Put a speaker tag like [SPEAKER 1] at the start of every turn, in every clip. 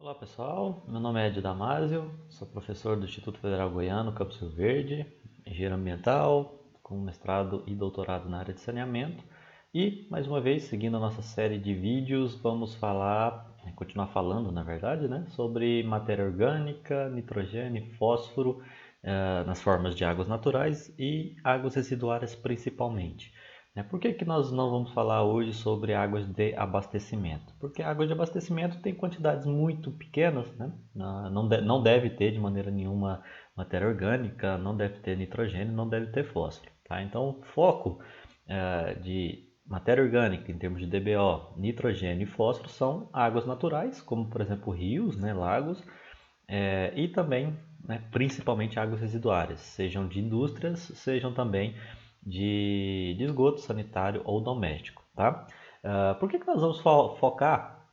[SPEAKER 1] Olá pessoal, meu nome é Ed Damasio, sou professor do Instituto Federal Goiano, Campo Rio Verde, engenheiro ambiental, com mestrado e doutorado na área de saneamento. E, mais uma vez, seguindo a nossa série de vídeos, vamos continuar falando, na verdade, sobre matéria orgânica, nitrogênio, fósforo, nas formas de águas naturais e águas residuárias principalmente. Por que nós não vamos falar hoje sobre águas de abastecimento? Porque a água de abastecimento tem quantidades muito pequenas, né? Não deve ter de maneira nenhuma matéria orgânica, não deve ter nitrogênio, não deve ter fósforo. Tá? Então, o foco de matéria orgânica em termos de DBO, nitrogênio e fósforo são águas naturais, como por exemplo rios, lagos, e também, principalmente águas residuárias, sejam de indústrias, sejam também de esgoto sanitário ou doméstico. Tá? Por que nós vamos focar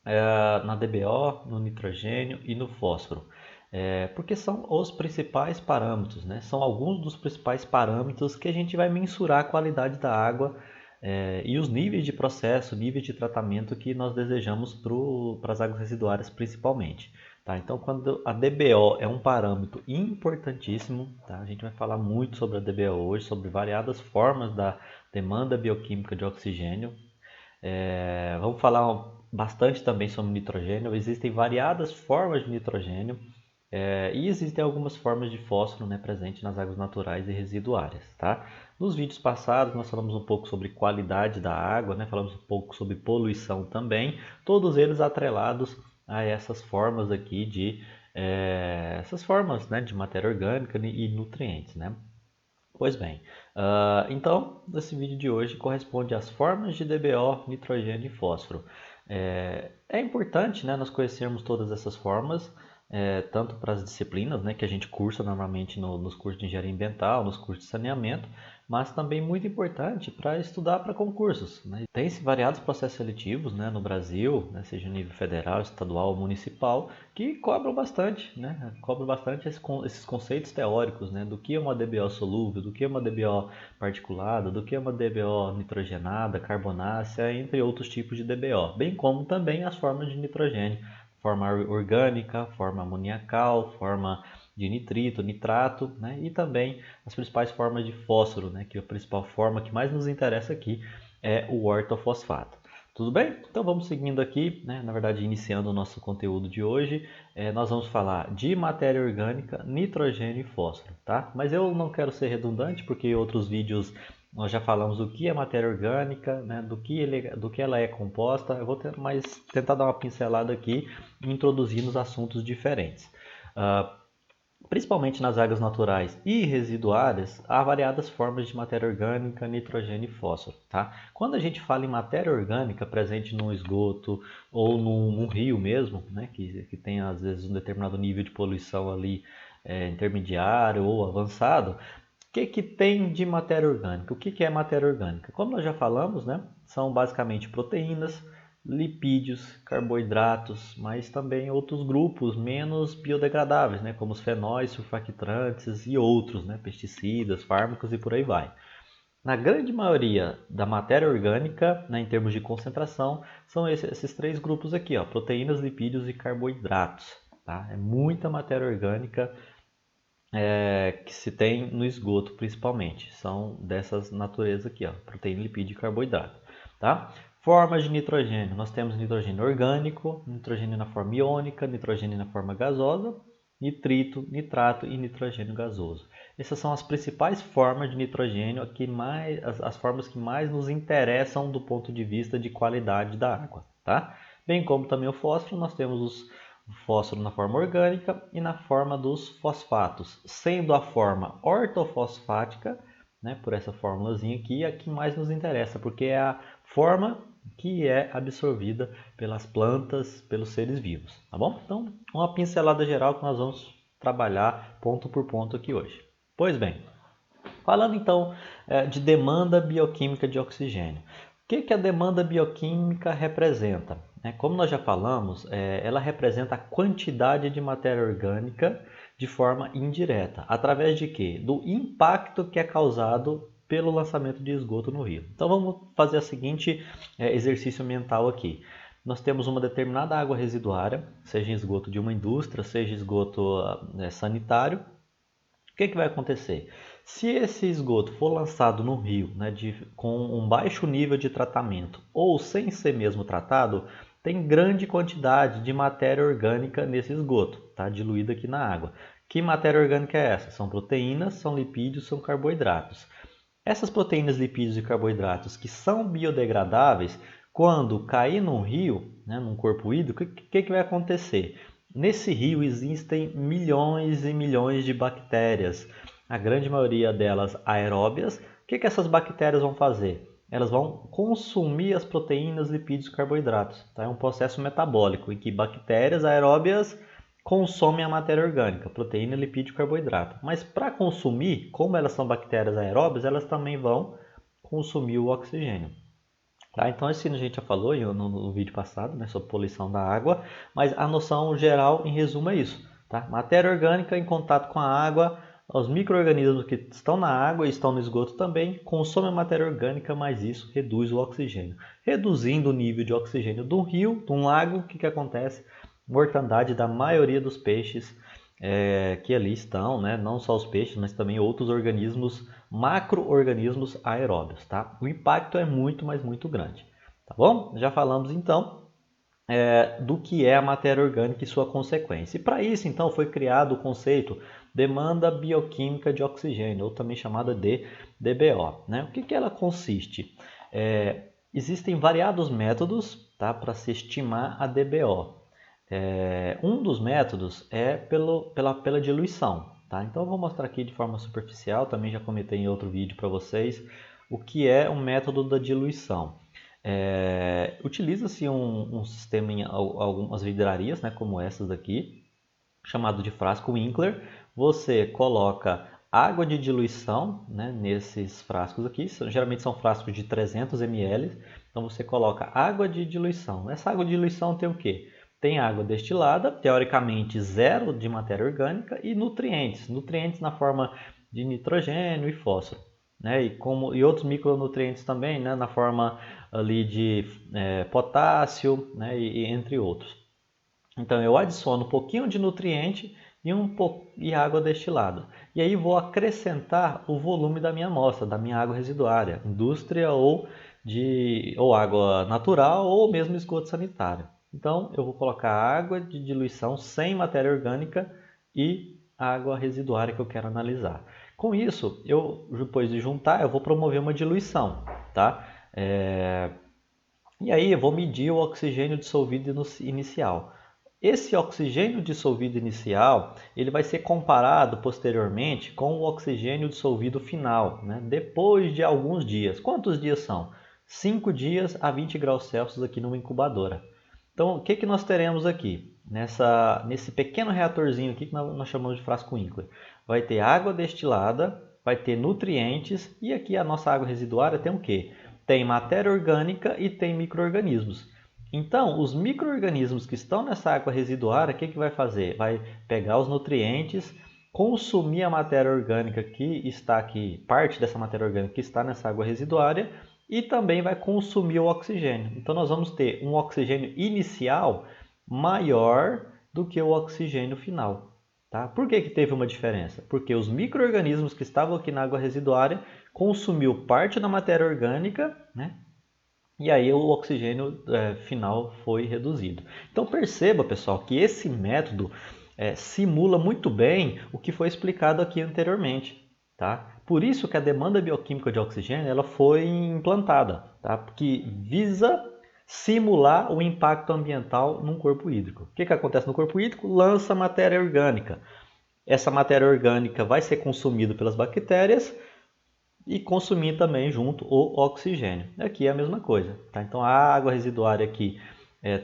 [SPEAKER 1] na DBO, no nitrogênio e no fósforo? Porque são os principais parâmetros, são alguns dos principais parâmetros que a gente vai mensurar a qualidade da água e os níveis de processo, níveis de tratamento que nós desejamos para as águas residuárias principalmente. Tá? Então, quando a DBO é um parâmetro importantíssimo, tá? A gente vai falar muito sobre a DBO hoje, sobre variadas formas da demanda bioquímica de oxigênio. Vamos falar bastante também sobre nitrogênio. Existem variadas formas de nitrogênio e existem algumas formas de fósforo presente nas águas naturais e residuárias. Tá? Nos vídeos passados nós falamos um pouco sobre qualidade da água, falamos um pouco sobre poluição também, todos eles atrelados a essas formas aqui essas formas de matéria orgânica e nutrientes. Pois bem, então esse vídeo de hoje corresponde às formas de DBO, nitrogênio e fósforo. É importante nós conhecermos todas essas formas, tanto para as disciplinas que a gente cursa normalmente nos cursos de engenharia ambiental, nos cursos de saneamento, mas também muito importante para estudar para concursos. Tem-se variados processos seletivos no Brasil, seja nível federal, estadual ou municipal, que cobram bastante, esses conceitos teóricos, do que é uma DBO solúvel, do que é uma DBO particulada, do que é uma DBO nitrogenada, carbonácea, entre outros tipos de DBO, bem como também as formas de nitrogênio, forma orgânica, forma amoniacal, forma de nitrito, nitrato, e também as principais formas de fósforo, que a principal forma que mais nos interessa aqui é o ortofosfato. Tudo bem? Então vamos seguindo aqui, na verdade iniciando o nosso conteúdo de hoje, nós vamos falar de matéria orgânica, nitrogênio e fósforo, tá? Mas eu não quero ser redundante porque em outros vídeos nós já falamos o que é matéria orgânica, do que ela é composta. Eu vou tentar dar uma pincelada aqui e introduzir nos assuntos diferentes. Principalmente nas águas naturais e residuárias, há variadas formas de matéria orgânica, nitrogênio e fósforo. Tá? Quando a gente fala em matéria orgânica presente num esgoto ou num rio mesmo, que tem às vezes um determinado nível de poluição ali intermediário ou avançado, o que tem de matéria orgânica? O que é matéria orgânica? Como nós já falamos, são basicamente proteínas, lipídios, carboidratos, mas também outros grupos menos biodegradáveis, como os fenóis, surfactantes e outros, pesticidas, fármacos e por aí vai. Na grande maioria da matéria orgânica, em termos de concentração, são esses três grupos aqui, ó, proteínas, lipídios e carboidratos. Tá? É muita matéria orgânica que se tem no esgoto, principalmente. São dessas naturezas aqui, ó, proteína, lipídio e carboidrato. Tá? Formas de nitrogênio. Nós temos nitrogênio orgânico, nitrogênio na forma iônica, nitrogênio na forma gasosa, nitrito, nitrato e nitrogênio gasoso. Essas são as principais formas de nitrogênio, as formas que mais nos interessam do ponto de vista de qualidade da água. Tá? Bem como também o fósforo, nós temos o fósforo na forma orgânica e na forma dos fosfatos, sendo a forma ortofosfática, por essa formulazinha aqui, a que mais nos interessa, porque é a forma que é absorvida pelas plantas, pelos seres vivos, tá bom? Então, uma pincelada geral que nós vamos trabalhar ponto por ponto aqui hoje. Pois bem, falando então de demanda bioquímica de oxigênio. O que a demanda bioquímica representa? Como nós já falamos, ela representa a quantidade de matéria orgânica de forma indireta. Através de quê? Do impacto que é causado pelo lançamento de esgoto no rio. Então vamos fazer o seguinte exercício mental aqui. nós temos uma determinada água residuária, seja esgoto de uma indústria, seja esgoto sanitário. O que vai acontecer? Se esse esgoto for lançado no rio, né, com um baixo nível de tratamento ou sem ser mesmo tratado, tem grande quantidade de matéria orgânica nesse esgoto, tá, diluída aqui na água. Que matéria orgânica é essa? São proteínas, são lipídios, são carboidratos. Essas proteínas, lipídios e carboidratos que são biodegradáveis, quando cair num rio, né, num corpo hídrico, o que vai acontecer? Nesse rio existem milhões e milhões de bactérias, a grande maioria delas aeróbias. O que essas bactérias vão fazer? Elas vão consumir as proteínas, lipídios e carboidratos. Tá? É um processo metabólico em que bactérias aeróbias consomem a matéria orgânica, proteína, lipídio e carboidrato. Mas para consumir, como elas são bactérias aeróbias, elas também vão consumir o oxigênio. Tá? Então, isso a gente já falou no vídeo passado, né, sobre poluição da água, mas a noção geral, em resumo, é isso. Tá? Matéria orgânica em contato com a água, os micro-organismos que estão na água e estão no esgoto também consomem a matéria orgânica, mas isso reduz o oxigênio. Reduzindo o nível de oxigênio de um rio, de um lago, o que acontece? Mortandade da maioria dos peixes que ali estão, né? Não só os peixes, mas também outros organismos, macro-organismos aeróbios, tá? O impacto é muito, mas muito grande, tá bom? Já falamos então do que é a matéria orgânica e sua consequência. E para isso, então, foi criado o conceito demanda bioquímica de oxigênio, ou também chamada de DBO, né? O que ela consiste? Existem variados métodos, tá, para se estimar a DBO. Um dos métodos é pela diluição. Tá? Então eu vou mostrar aqui de forma superficial, também já comentei em outro vídeo para vocês, o que é um método da diluição. Utiliza-se um sistema em algumas vidrarias, né, como essas daqui, chamado de frasco Winkler. Você coloca água de diluição, né, nesses frascos aqui, geralmente são frascos de 300 ml, então você coloca água de diluição. Essa água de diluição tem o quê? Tem água destilada, teoricamente zero de matéria orgânica, e nutrientes na forma de nitrogênio e fósforo, né? E outros micronutrientes também, né? Na forma ali de potássio, né? E entre outros. Então eu adiciono um pouquinho de nutriente e água destilada. E aí vou acrescentar o volume da minha amostra, da minha água residuária, indústria ou água natural ou mesmo esgoto sanitário. Então, eu vou colocar água de diluição sem matéria orgânica e água residuária que eu quero analisar. Com isso, depois de juntar, eu vou promover uma diluição. Tá? E aí, eu vou medir o oxigênio dissolvido inicial. Esse oxigênio dissolvido inicial, ele vai ser comparado posteriormente com o oxigênio dissolvido final, né? Depois de alguns dias. Quantos dias são? 5 dias a 20 graus Celsius aqui numa incubadora. Então, o que nós teremos aqui? Nesse pequeno reatorzinho aqui que nós chamamos de frasco Winkler. Vai ter água destilada, vai ter nutrientes e aqui a nossa água residuária tem o quê? Tem matéria orgânica e tem micro-organismos. Então, os micro-organismos que estão nessa água residuária, o que vai fazer? Vai pegar os nutrientes, consumir a matéria orgânica que está aqui, parte dessa matéria orgânica que está nessa água residuária, e também vai consumir o oxigênio. Então nós vamos ter um oxigênio inicial maior do que o oxigênio final. Tá? Por que teve uma diferença? Porque os micro-organismos que estavam aqui na água residuária consumiu parte da matéria orgânica, né? E aí o oxigênio final foi reduzido. Então perceba, pessoal, que esse método simula muito bem o que foi explicado aqui anteriormente. Tá? Por isso que a demanda bioquímica de oxigênio ela foi implantada, tá? Porque visa simular o impacto ambiental num corpo hídrico. O que acontece no corpo hídrico? Lança matéria orgânica. Essa matéria orgânica vai ser consumida pelas bactérias e consumir também junto o oxigênio. Aqui é a mesma coisa. Tá? Então a água residuária aqui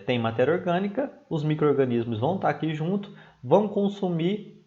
[SPEAKER 1] tem matéria orgânica, os micro-organismos vão estar aqui junto, vão consumir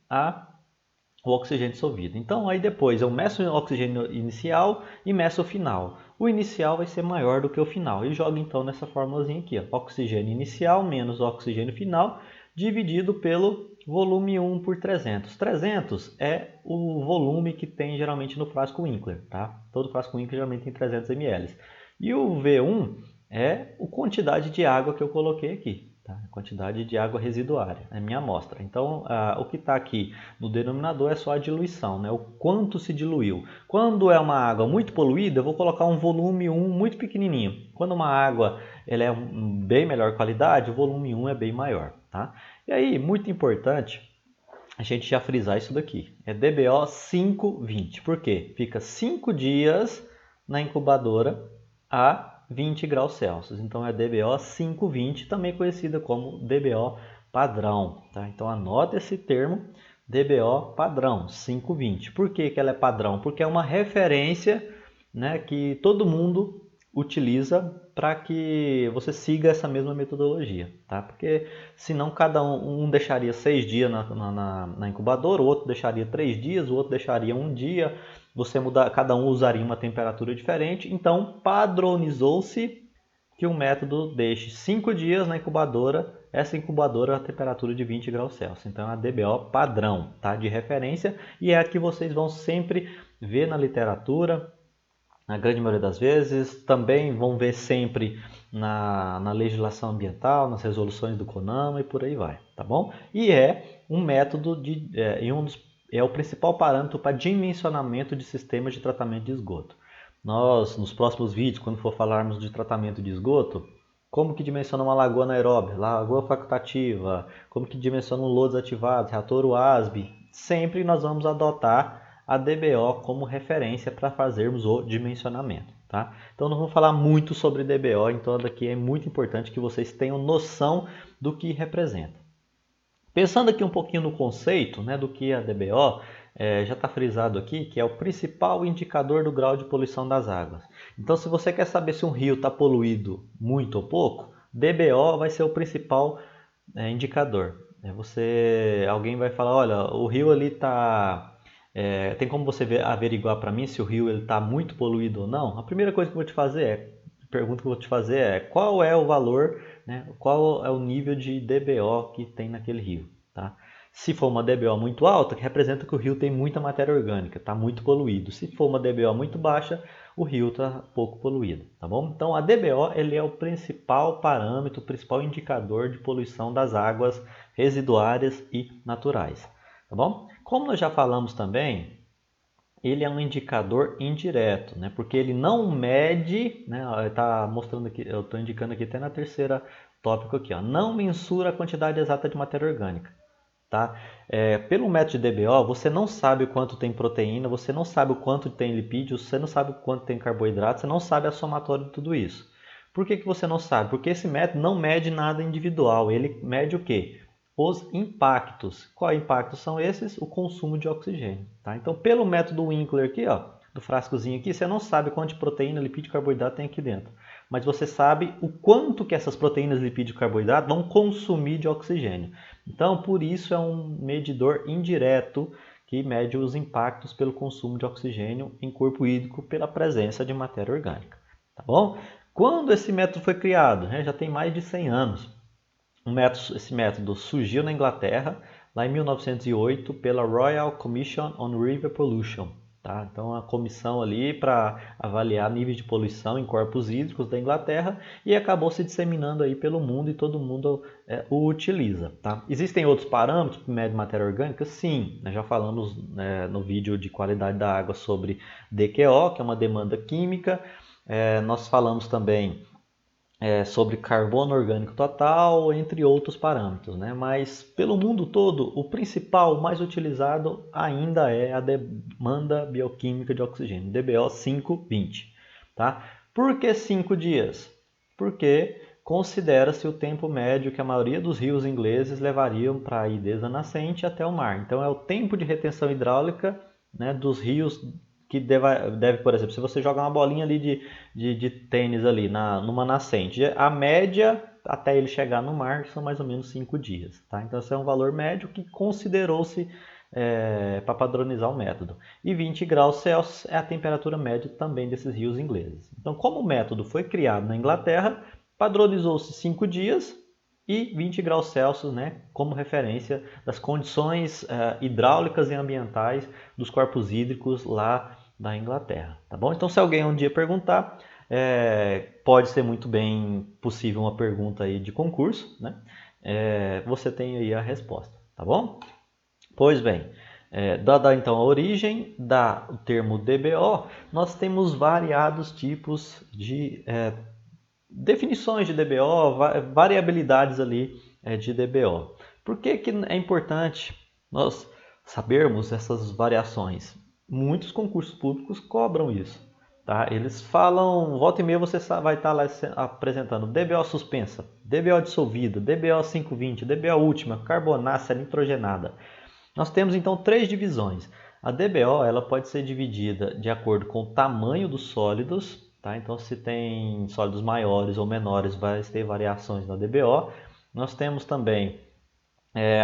[SPEAKER 1] o oxigênio dissolvido. Então aí depois eu meço o oxigênio inicial e meço o final. O inicial vai ser maior do que o final e jogo então nessa formulazinha aqui, ó, oxigênio inicial menos oxigênio final dividido pelo volume 1 por 300. 300 é o volume que tem geralmente no frasco Winkler, tá? Todo frasco Winkler geralmente tem 300 ml. E o V1 é a quantidade de água que eu coloquei aqui. Tá? A quantidade de água residuária, é a minha amostra. Então, o que está aqui no denominador é só a diluição, né? O quanto se diluiu. Quando é uma água muito poluída, eu vou colocar um volume 1 muito pequenininho. Quando uma água ela é bem melhor qualidade, o volume 1 é bem maior. Tá? E aí, muito importante a gente já frisar isso daqui. É DBO 520. Por quê? Fica 5 dias na incubadora a 20 graus Celsius. Então é DBO 520, também conhecida como DBO padrão. Tá? Então anota esse termo, DBO padrão 520. Por que ela é padrão? Porque é uma referência, né, que todo mundo utiliza para que você siga essa mesma metodologia, tá? Porque senão cada um deixaria 6 dias na incubadora, o outro deixaria 3 dias, o outro deixaria 1 dia, cada um usaria uma temperatura diferente, então padronizou-se que o método deixe 5 dias na incubadora, essa incubadora a temperatura de 20 graus Celsius. Então é a DBO padrão, tá? De referência, e é a que vocês vão sempre ver na literatura, na grande maioria das vezes, também vão ver sempre na legislação ambiental, nas resoluções do CONAMA e por aí vai, tá bom? E é um método é o principal parâmetro para dimensionamento de sistemas de tratamento de esgoto. Nós, nos próximos vídeos, quando for falarmos de tratamento de esgoto, como que dimensiona uma lagoa anaeróbia, lagoa facultativa, como que dimensiona um lodo desativado, reator WASB, sempre nós vamos adotar a DBO como referência para fazermos o dimensionamento. Tá? Então não vamos falar muito sobre DBO, então daqui é muito importante que vocês tenham noção do que representa. Pensando aqui um pouquinho no conceito, né, do que é a DBO, já está frisado aqui que é o principal indicador do grau de poluição das águas. Então se você quer saber se um rio está poluído muito ou pouco, DBO vai ser o principal indicador. Alguém vai falar, olha, o rio ali está... tem como você averiguar para mim se o rio está muito poluído ou não? A primeira coisa que eu vou te fazer pergunta que eu vou te fazer é qual é o valor, né, qual é o nível de DBO que tem naquele rio. Tá? Se for uma DBO muito alta, que representa que o rio tem muita matéria orgânica, está muito poluído. Se for uma DBO muito baixa, o rio está pouco poluído. Tá bom? Então a DBO ele é o principal parâmetro, o principal indicador de poluição das águas residuárias e naturais. Tá bom? Como nós já falamos também, ele é um indicador indireto, né? Porque ele não mede, né? Tá mostrando aqui, eu estou indicando aqui até na terceira tópico aqui, ó, não mensura a quantidade exata de matéria orgânica. Tá? Pelo método de DBO, você não sabe o quanto tem proteína, você não sabe o quanto tem lipídios, você não sabe o quanto tem carboidrato, você não sabe a somatória de tudo isso. Por que você não sabe? Porque esse método não mede nada individual, ele mede o quê? Os impactos. Quais impactos são esses? O consumo de oxigênio. Tá? Então, pelo método Winkler aqui, ó, do frascozinho aqui, você não sabe quanto de proteína, lipídio e carboidrato tem aqui dentro. Mas você sabe o quanto que essas proteínas, lipídio e carboidrato vão consumir de oxigênio. Então, por isso é um medidor indireto que mede os impactos pelo consumo de oxigênio em corpo hídrico pela presença de matéria orgânica. Tá bom? Quando esse método foi criado? Já tem mais de 100 anos. Esse método surgiu na Inglaterra, lá em 1908, pela Royal Commission on River Pollution. Tá? Então, a comissão ali para avaliar níveis de poluição em corpos hídricos da Inglaterra e acabou se disseminando aí pelo mundo e todo mundo o utiliza. Tá? Existem outros parâmetros que medem matéria orgânica? Sim, nós já falamos no vídeo de qualidade da água sobre DQO, que é uma demanda química. Nós falamos também sobre carbono orgânico total, entre outros parâmetros, né? Mas pelo mundo todo, o principal, o mais utilizado ainda é a demanda bioquímica de oxigênio, DBO 520. Tá? Por que 5 dias? Porque considera-se o tempo médio que a maioria dos rios ingleses levariam para ir desde a nascente até o mar. Então é o tempo de retenção hidráulica, né, dos rios que deve, por exemplo, se você joga uma bolinha ali de tênis ali numa nascente, a média até ele chegar no mar são mais ou menos 5 dias. Tá? Então esse é um valor médio que considerou-se para padronizar o método. E 20 graus Celsius é a temperatura média também desses rios ingleses. Então, como o método foi criado na Inglaterra, padronizou-se 5 dias e 20 graus Celsius, né, como referência das condições hidráulicas e ambientais dos corpos hídricos lá da Inglaterra. Tá bom? Então, se alguém um dia perguntar, pode ser muito bem possível uma pergunta aí de concurso, né? Você tem aí a resposta, tá bom? Pois bem, dada então a origem do termo DBO, nós temos variados tipos de definições de DBO, variabilidades ali de DBO. Por que é importante nós sabermos essas variações? Muitos concursos públicos cobram isso. Tá? Eles falam, volta e meia você vai estar lá apresentando DBO suspensa, DBO dissolvida, DBO 520, DBO última, carbonácea nitrogenada. Nós temos então 3 divisões. A DBO ela pode ser dividida de acordo com o tamanho dos sólidos. Tá? Então, se tem sólidos maiores ou menores, vai ter variações na DBO. Nós temos também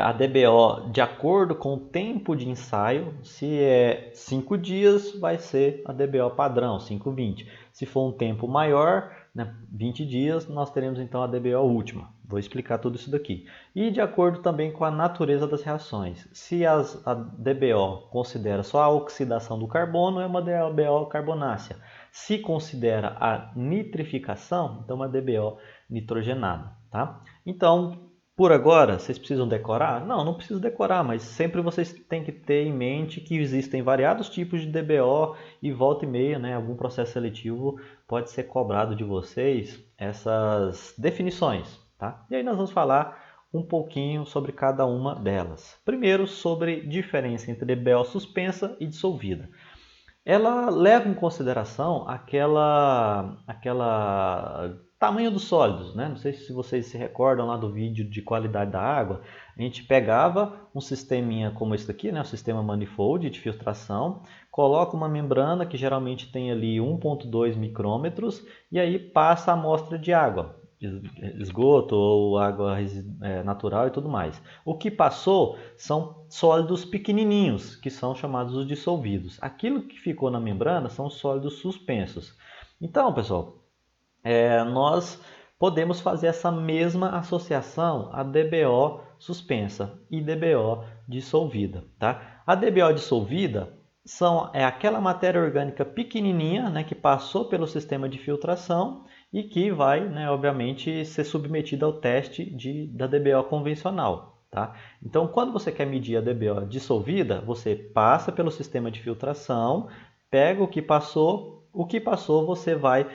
[SPEAKER 1] a DBO de acordo com o tempo de ensaio. Se é 5 dias, vai ser a DBO padrão, 5,20. Se for um tempo maior, né, 20 dias, nós teremos então a DBO última. Vou explicar tudo isso daqui. E de acordo também com a natureza das reações. Se a DBO considera só a oxidação do carbono, é uma DBO carbonácea. Se considera a nitrificação, então uma DBO nitrogenada. Tá? Então, por agora, vocês precisam decorar? Não, não preciso decorar, mas sempre vocês têm que ter em mente que existem variados tipos de DBO e volta e meia, né, algum processo seletivo pode ser cobrado de vocês essas definições. Tá? E aí nós vamos falar um pouquinho sobre cada uma delas. Primeiro, sobre diferença entre DBO suspensa e dissolvida. Ela leva em consideração aquela tamanho dos sólidos, né? Não sei se vocês se recordam lá do vídeo de qualidade da água. A gente pegava um sisteminha como esse aqui, né? Um sistema manifold de filtração, coloca uma membrana que geralmente tem ali 1,2 micrômetros e aí passa a amostra de água, esgoto ou água natural e tudo mais. O que passou são sólidos pequenininhos, que são chamados os dissolvidos. Aquilo que ficou na membrana são sólidos suspensos. Então, pessoal, nós podemos fazer essa mesma associação a DBO suspensa e DBO dissolvida. Tá? A DBO dissolvida é aquela matéria orgânica pequenininha, né, que passou pelo sistema de filtração e que vai, né, obviamente, ser submetida ao teste da DBO convencional. Tá? Então, quando você quer medir a DBO dissolvida, você passa pelo sistema de filtração, pega o que passou você vai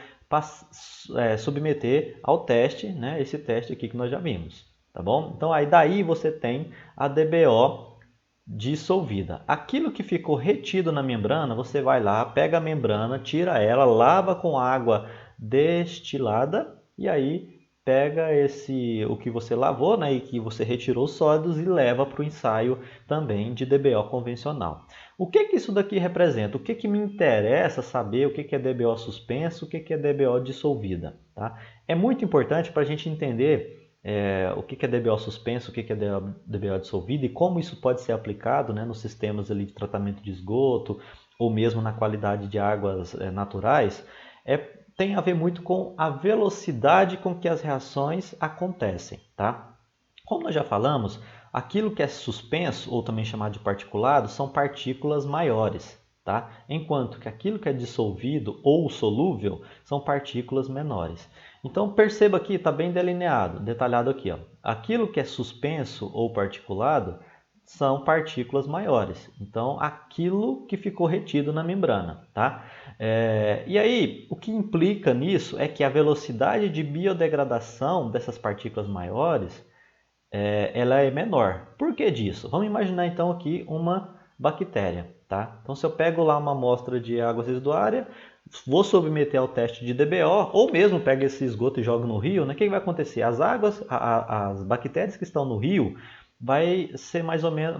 [SPEAKER 1] submeter ao teste, né, esse teste aqui que nós já vimos. Tá bom? Então, aí daí você tem a DBO dissolvida. Aquilo que ficou retido na membrana, você vai lá, pega a membrana, tira ela, lava com água destilada e aí pega o que você lavou, né, e que você retirou os sólidos e leva para o ensaio também de DBO convencional. O que isso daqui representa? O que me interessa saber o que é DBO suspenso, o que é DBO dissolvida? Tá? É muito importante para a gente entender o que é DBO suspenso, o que é DBO dissolvida e como isso pode ser aplicado, né, nos sistemas ali de tratamento de esgoto ou mesmo na qualidade de águas naturais. Tem a ver muito com a velocidade com que as reações acontecem. Tá? Como nós já falamos, aquilo que é suspenso, ou também chamado de particulado, são partículas maiores. Tá? Enquanto que aquilo que é dissolvido ou solúvel são partículas menores. Então perceba aqui, está bem delineado, detalhado aqui. Ó. Aquilo que é suspenso ou particulado são partículas maiores. Então, aquilo que ficou retido na membrana. Tá? E aí, o que implica nisso é que a velocidade de biodegradação dessas partículas maiores ela é menor. Por que disso? Vamos imaginar então aqui uma bactéria. Tá? Então, se eu pego lá uma amostra de água residuária, vou submeter ao teste de DBO, ou mesmo pego esse esgoto e jogo no rio, né? O que vai acontecer? As bactérias que estão no rio vai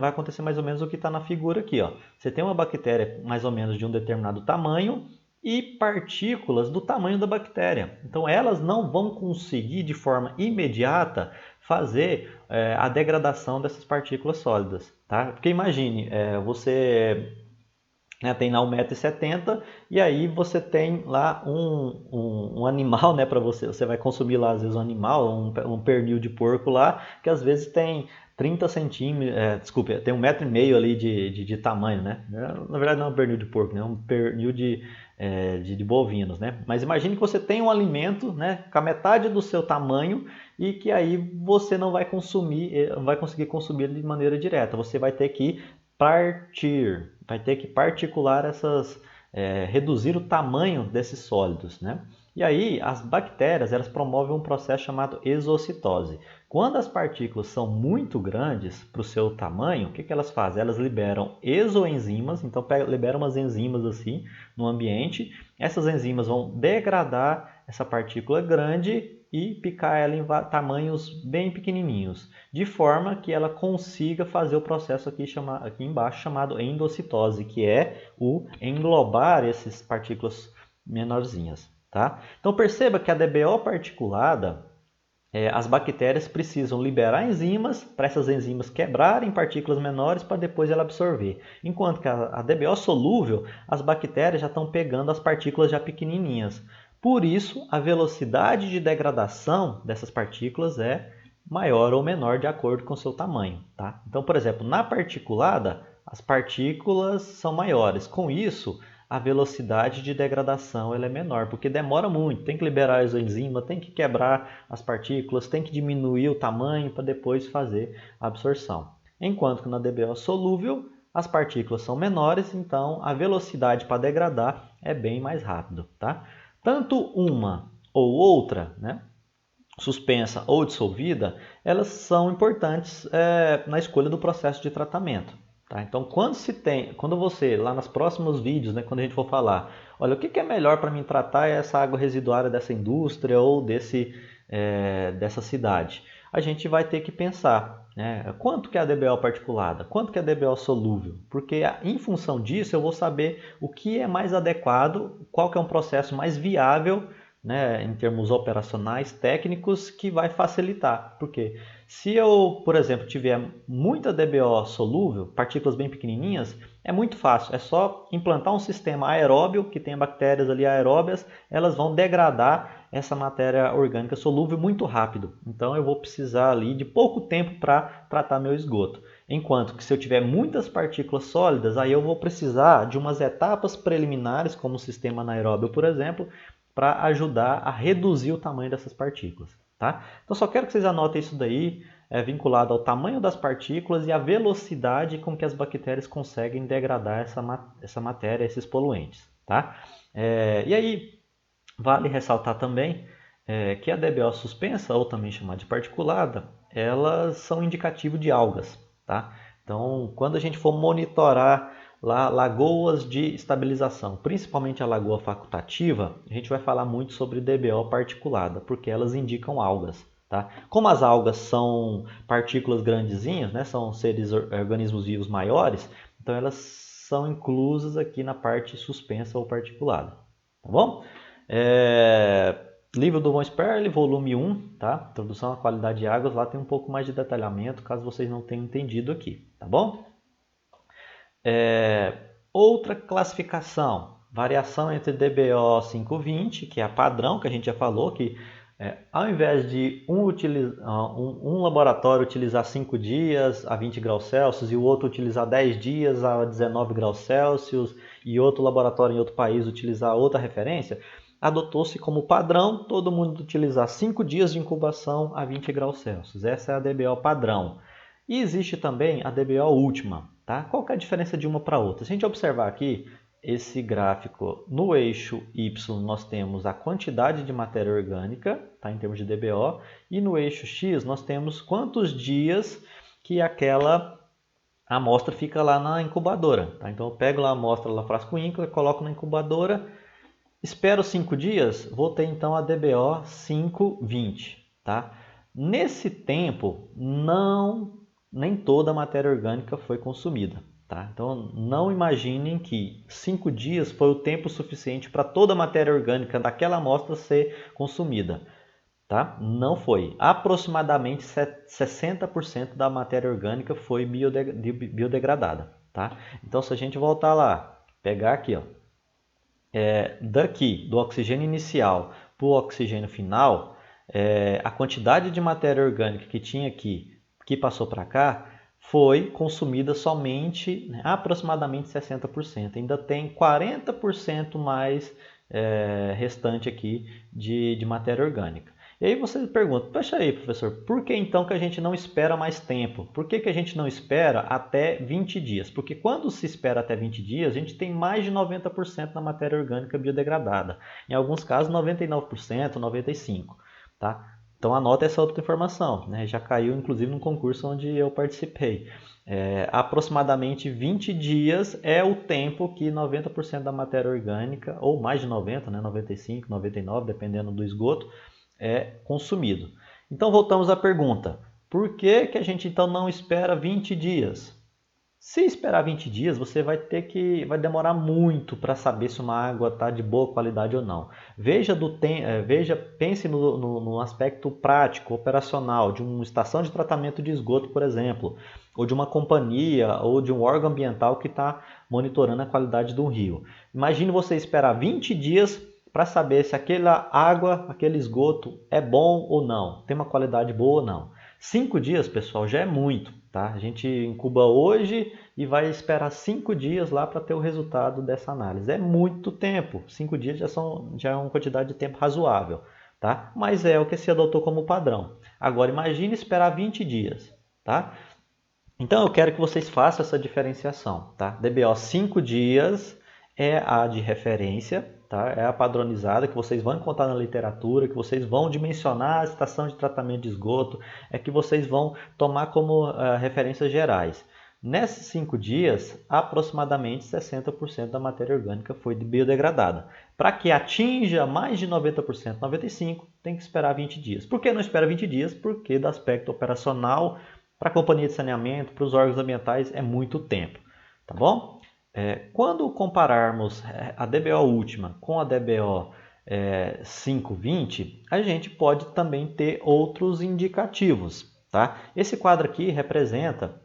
[SPEAKER 1] acontecer mais ou menos o que está na figura aqui. Ó. Você tem uma bactéria mais ou menos de um determinado tamanho e partículas do tamanho da bactéria. Então elas não vão conseguir de forma imediata fazer a degradação dessas partículas sólidas. Tá? Porque imagine, você tem lá 1,70 m e aí você tem lá um animal, né, para você vai consumir lá às vezes um animal, um pernil de porco lá, que às vezes tem 30 centímetros, tem 1,5 m ali de tamanho, né? Na verdade não é um pernil de porco, né? É um pernil de bovinos, né? Mas imagine que você tem um alimento, né, com a metade do seu tamanho e que aí você não vai conseguir consumir de maneira direta. Você vai ter que particular reduzir o tamanho desses sólidos, né? E aí as bactérias elas promovem um processo chamado exocitose. Quando as partículas são muito grandes para o seu tamanho, o que elas fazem? Elas liberam exoenzimas, então liberam umas enzimas assim no ambiente. Essas enzimas vão degradar essa partícula grande e picar ela em tamanhos bem pequenininhos, de forma que ela consiga fazer o processo aqui embaixo chamado endocitose, que é o englobar essas partículas menorzinhas. Tá? Então perceba que a DBO particulada, as bactérias precisam liberar enzimas para essas enzimas quebrarem partículas menores para depois ela absorver. Enquanto que a DBO solúvel, as bactérias já estão pegando as partículas já pequenininhas. Por isso, a velocidade de degradação dessas partículas é maior ou menor de acordo com o seu tamanho. Tá? Então, por exemplo, na particulada, as partículas são maiores. Com isso, a velocidade de degradação ela é menor, porque demora muito, tem que liberar as enzimas, tem que quebrar as partículas, tem que diminuir o tamanho para depois fazer a absorção. Enquanto que na DBO solúvel, as partículas são menores, então a velocidade para degradar é bem mais rápido. Tá? Tanto uma ou outra, né, suspensa ou dissolvida, elas são importantes na escolha do processo de tratamento. Tá? Então, quando você, lá nos próximos vídeos, né, quando a gente for falar, olha, o que é melhor para mim tratar essa água residuária dessa indústria ou dessa cidade? A gente vai ter que pensar, né, quanto que é a DBO particulada, quanto que é a DBO solúvel, porque em função disso eu vou saber o que é mais adequado, qual que é um processo mais viável, né, em termos operacionais, técnicos, que vai facilitar. Porque se eu, por exemplo, tiver muita DBO solúvel, partículas bem pequenininhas, é muito fácil. É só implantar um sistema aeróbio, que tem bactérias ali aeróbias, elas vão degradar essa matéria orgânica solúvel muito rápido. Então eu vou precisar ali de pouco tempo para tratar meu esgoto. Enquanto que se eu tiver muitas partículas sólidas, aí eu vou precisar de umas etapas preliminares, como o sistema anaeróbio, por exemplo, para ajudar a reduzir o tamanho dessas partículas. Tá? Então só quero que vocês anotem isso daí, vinculado ao tamanho das partículas e à velocidade com que as bactérias conseguem degradar essa matéria, esses poluentes. Tá? E aí, vale ressaltar também que a DBO suspensa, ou também chamada de particulada, elas são indicativo de algas. Tá? Então, quando a gente for monitorar lá, lagoas de estabilização, principalmente a lagoa facultativa, a gente vai falar muito sobre DBO particulada, porque elas indicam algas. Tá? Como as algas são partículas grandezinhas, né, são organismos vivos maiores, então elas são inclusas aqui na parte suspensa ou particulada. Tá bom? Livro do Von Sperling, volume 1, tá? Introdução à qualidade de águas, lá tem um pouco mais de detalhamento, caso vocês não tenham entendido aqui, tá bom? Outra classificação, variação entre DBO 520, que é a padrão, que a gente já falou, que ao invés de um laboratório utilizar 5 dias a 20 graus Celsius e o outro utilizar 10 dias a 19 graus Celsius e outro laboratório em outro país utilizar outra referência, adotou-se como padrão todo mundo utilizar 5 dias de incubação a 20 graus Celsius. Essa é a DBO padrão. E existe também a DBO última. Tá? Qual que é a diferença de uma para outra? Se a gente observar aqui, esse gráfico, no eixo Y nós temos a quantidade de matéria orgânica, tá, em termos de DBO, e no eixo X nós temos quantos dias que aquela amostra fica lá na incubadora. Tá? Então eu pego lá a amostra lá frasco íncula, coloco na incubadora, espero 5 dias, vou ter então a DBO 520. Tá? Nesse tempo, nem toda a matéria orgânica foi consumida. Tá? Então, não imaginem que 5 dias foi o tempo suficiente para toda a matéria orgânica daquela amostra ser consumida. Tá? Não foi. Aproximadamente 60% da matéria orgânica foi biodegradada. Tá? Então, se a gente voltar lá, pegar aqui, ó, daqui do oxigênio inicial para o oxigênio final, a quantidade de matéria orgânica que tinha aqui, que passou para cá, foi consumida somente, né, aproximadamente 60%. Ainda tem 40% mais restante aqui de matéria orgânica. E aí você pergunta, poxa aí, professor, por que então que a gente não espera mais tempo? Por que a gente não espera até 20 dias? Porque quando se espera até 20 dias, a gente tem mais de 90% da matéria orgânica biodegradada. Em alguns casos, 99%, 95%. Tá? Então anota essa outra informação, né? Já caiu inclusive no concurso onde eu participei. Aproximadamente 20 dias é o tempo que 90% da matéria orgânica, ou mais de 90%, né? 95%, 99%, dependendo do esgoto, é consumido. Então voltamos à pergunta, por que a gente então não espera 20 dias? Se esperar 20 dias, você vai demorar muito para saber se uma água está de boa qualidade ou não. Pense no aspecto prático, operacional, de uma estação de tratamento de esgoto, por exemplo, ou de uma companhia, ou de um órgão ambiental que está monitorando a qualidade do rio. Imagine você esperar 20 dias para saber se aquela água, aquele esgoto é bom ou não, tem uma qualidade boa ou não. 5 dias, pessoal, já é muito. Tá? A gente incuba hoje e vai esperar 5 dias lá para ter o resultado dessa análise. É muito tempo. 5 dias já é uma quantidade de tempo razoável. Tá? Mas é o que se adotou como padrão. Agora imagine esperar 20 dias. Tá? Então eu quero que vocês façam essa diferenciação. Tá? DBO 5 dias é a de referência. Tá? É a padronizada que vocês vão encontrar na literatura, que vocês vão dimensionar a estação de tratamento de esgoto, é que vocês vão tomar como referências gerais. Nesses 5 dias, aproximadamente 60% da matéria orgânica foi biodegradada. Para que atinja mais de 90%, 95%, tem que esperar 20 dias. Por que não espera 20 dias? Porque do aspecto operacional, para a companhia de saneamento, para os órgãos ambientais, é muito tempo. Tá bom? Quando compararmos a DBO última com a DBO 520, a gente pode também ter outros indicativos. Tá? Esse quadro aqui representa,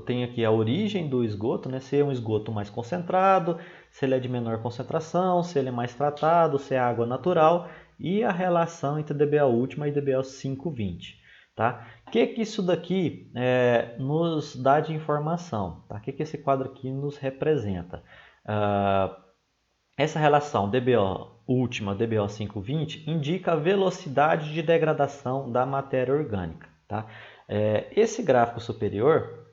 [SPEAKER 1] tem aqui a origem do esgoto, né? Se é um esgoto mais concentrado, se ele é de menor concentração, se ele é mais tratado, se é água natural, e a relação entre DBO última e DBO 520. Tá? O que isso daqui nos dá de informação? Tá? O que esse quadro aqui nos representa? Essa relação DBO última, DBO 520, indica a velocidade de degradação da matéria orgânica. Tá? Esse gráfico superior,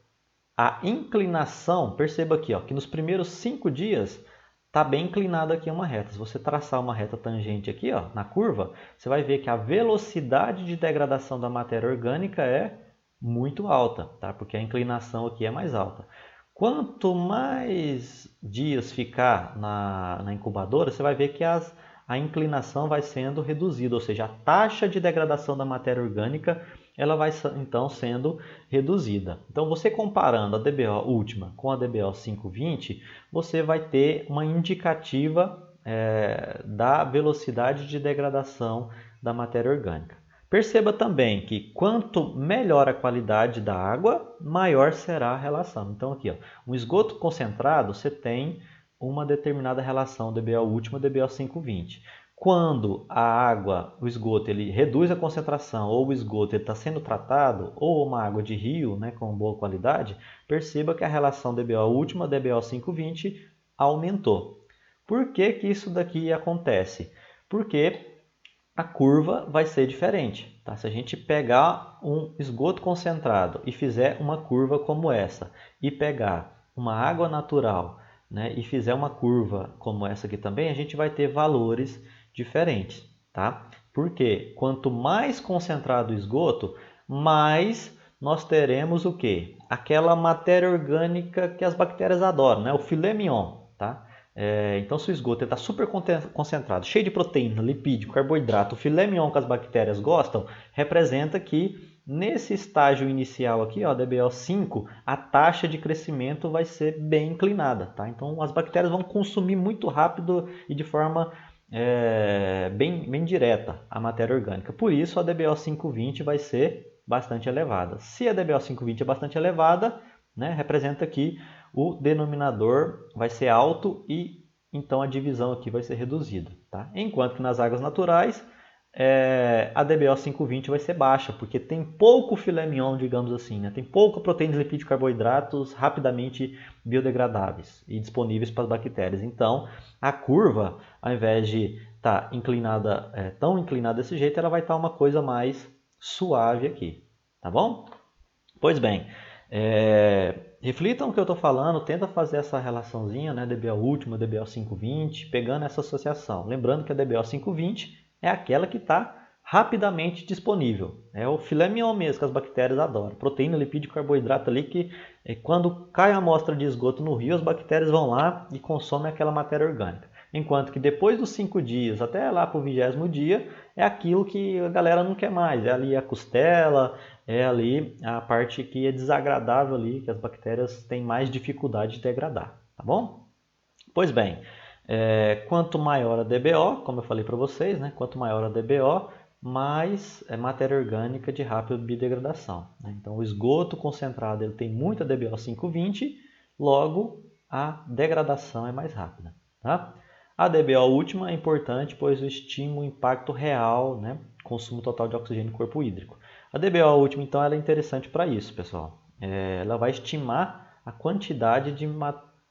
[SPEAKER 1] a inclinação, perceba aqui, ó, que nos primeiros 5 dias está bem inclinada aqui uma reta. Se você traçar uma reta tangente aqui, ó, na curva, você vai ver que a velocidade de degradação da matéria orgânica é muito alta, tá? Porque a inclinação aqui é mais alta. Quanto mais dias ficar na incubadora, você vai ver que a inclinação vai sendo reduzida, ou seja, a taxa de degradação da matéria orgânica ela vai então sendo reduzida. Então, você comparando a DBO última com a DBO 520, você vai ter uma indicativa da velocidade de degradação da matéria orgânica. Perceba também que quanto melhor a qualidade da água, maior será a relação. Então, aqui, ó, um esgoto concentrado, você tem uma determinada relação DBO última, DBO 520. Quando a água, o esgoto, ele reduz a concentração ou o esgoto está sendo tratado, ou uma água de rio, né, com boa qualidade, perceba que a relação DBO última, DBO 520 aumentou. Por que isso daqui acontece? Porque a curva vai ser diferente. Tá? Se a gente pegar um esgoto concentrado e fizer uma curva como essa, e pegar uma água natural, né, e fizer uma curva como essa aqui também, a gente vai ter valores diferentes, tá? Porque quanto mais concentrado o esgoto, mais nós teremos o quê? Aquela matéria orgânica que as bactérias adoram, né? O filé mignon, tá? Então, se o esgoto está super concentrado, cheio de proteína, lipídio, carboidrato, o filé mignon que as bactérias gostam, representa que nesse estágio inicial aqui, ó, DBO5, a taxa de crescimento vai ser bem inclinada, tá? Então, as bactérias vão consumir muito rápido e de forma bem direta a matéria orgânica. Por isso, a DBO 520 vai ser bastante elevada. Se a DBO 520 é bastante elevada, né, representa que o denominador vai ser alto e então a divisão aqui vai ser reduzida. Tá? Enquanto que nas águas naturais, a DBO 520 vai ser baixa, porque tem pouco filé mignon, digamos assim, né? Tem pouca proteína, lipídios e carboidratos rapidamente biodegradáveis e disponíveis para as bactérias. Então, a curva, ao invés de estar inclinada, tão inclinada desse jeito, ela vai estar uma coisa mais suave aqui, tá bom? Pois bem, reflitam o que eu estou falando, tenta fazer essa relaçãozinha, né, DBO última, DBO 520, pegando essa associação. Lembrando que a DBO 520 é aquela que está rapidamente disponível. É o filé mignon mesmo que as bactérias adoram. Proteína, lipídio e carboidrato ali que quando cai a amostra de esgoto no rio, as bactérias vão lá e consomem aquela matéria orgânica. Enquanto que depois dos 5 dias, até lá para o 20º dia, é aquilo que a galera não quer mais. É ali a costela, é ali a parte que é desagradável ali, que as bactérias têm mais dificuldade de degradar, tá bom? Pois bem, quanto maior a DBO, como eu falei para vocês, né? Quanto maior a DBO, mais matéria orgânica de rápida biodegradação, né? Então o esgoto concentrado ele tem muita DBO 520, logo a degradação é mais rápida, tá? A DBO última é importante, pois estima o impacto real, né? Consumo total de oxigênio no corpo hídrico. A DBO última, então, ela é interessante para isso, pessoal. Ela vai estimar a quantidade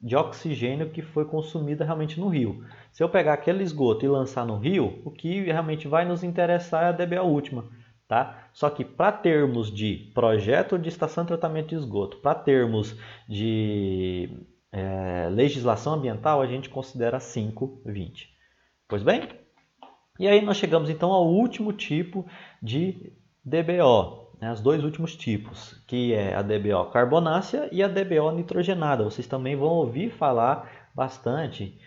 [SPEAKER 1] de oxigênio que foi consumida realmente no rio. Se eu pegar aquele esgoto e lançar no rio, o que realmente vai nos interessar é a DBO última, tá? Só que para termos de projeto de estação de tratamento de esgoto, para termos de legislação ambiental, a gente considera 520. Pois bem? E aí nós chegamos então ao último tipo de DBO, né? Os dois últimos tipos, que é a DBO carbonácea e a DBO nitrogenada. Vocês também vão ouvir falar bastante